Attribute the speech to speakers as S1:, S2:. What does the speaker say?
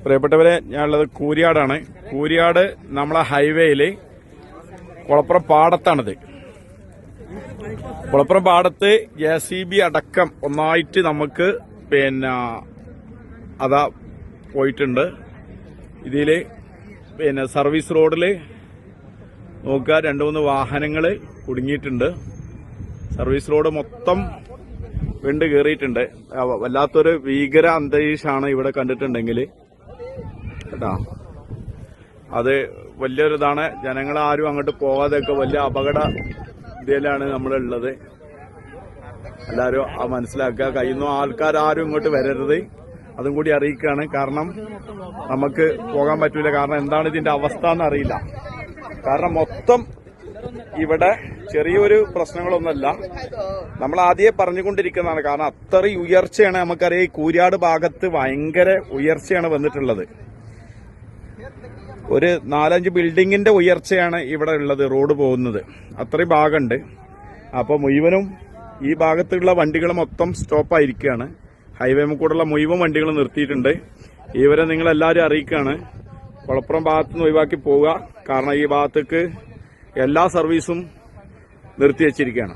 S1: പ്രിയപ്പെട്ടവരെ, ഞാനുള്ളത് കൂരിയാടാണ്. കൂരിയാട് നമ്മളെ ഹൈവേയില് കുളപ്പുറം പാടത്താണിത്. കുളപ്പുറം പാടത്ത് JCB അടക്കം ഒന്നായിട്ട് നമുക്ക് അതാ പോയിട്ടുണ്ട്. ഇതില് സർവീസ് റോഡില് നോക്കുക, 2-3 വാഹനങ്ങള് കുടുങ്ങിയിട്ടുണ്ട്. സർവീസ് റോഡ് മൊത്തം വിണ്ട് കയറിയിട്ടുണ്ട്. വല്ലാത്തൊരു ഭീകര അന്തരീക്ഷമാണ് ഇവിടെ കണ്ടിട്ടുണ്ടെങ്കിൽ കേട്ടാ. അത് വലിയൊരിതാണ്. ജനങ്ങളാരും അങ്ങോട്ട് പോകാതെയൊക്കെ വലിയ അപകട ഇതിലാണ് നമ്മളുള്ളത്. എല്ലാവരും മനസ്സിലാക്കുക. കഴിയുന്ന ആൾക്കാരും ഇങ്ങോട്ട് വരരുത്, അതും കൂടി അറിയിക്കുകയാണ്. കാരണം നമുക്ക് പോകാൻ പറ്റൂല. കാരണം എന്താണ് ഇതിന്റെ അവസ്ഥ എന്നറിയില്ല. കാരണം മൊത്തം ഇവിടെ ചെറിയൊരു പ്രശ്നങ്ങളൊന്നുമല്ല, നമ്മൾ ആദ്യമേ പറഞ്ഞുകൊണ്ടിരിക്കുന്നതാണ്. കാരണം അത്രയും ഉയർച്ചയാണ്. നമുക്കറിയാം, ഈ കൂരിയാട് ഭാഗത്ത് ഭയങ്കര ഉയർച്ചയാണ് വന്നിട്ടുള്ളത്. ഒരു 4-5 ബിൽഡിങ്ങിന്റെ ഉയർച്ചയാണ് ഇവിടെ ഉള്ളത്, റോഡ് പോകുന്നത് അത്രയും ഭാഗമുണ്ട്. അപ്പൊ മുഴുവനും ഈ ഭാഗത്തുള്ള വണ്ടികൾ മൊത്തം സ്റ്റോപ്പായിരിക്കുകയാണ്. ഹൈവേ കൂടെയുള്ള മുഴുവൻ വണ്ടികൾ നിർത്തിയിട്ടുണ്ട്. ഇവരെ നിങ്ങളെല്ലാവരും അറിയിക്കുകയാണ്, കുളപ്പുറം ഭാഗത്തുനിന്ന് ഒഴിവാക്കി പോവുക. കാരണം ഈ ഭാഗത്തേക്ക് എല്ലാ സർവീസും നിർത്തിവെച്ചിരിക്കുകയാണ്.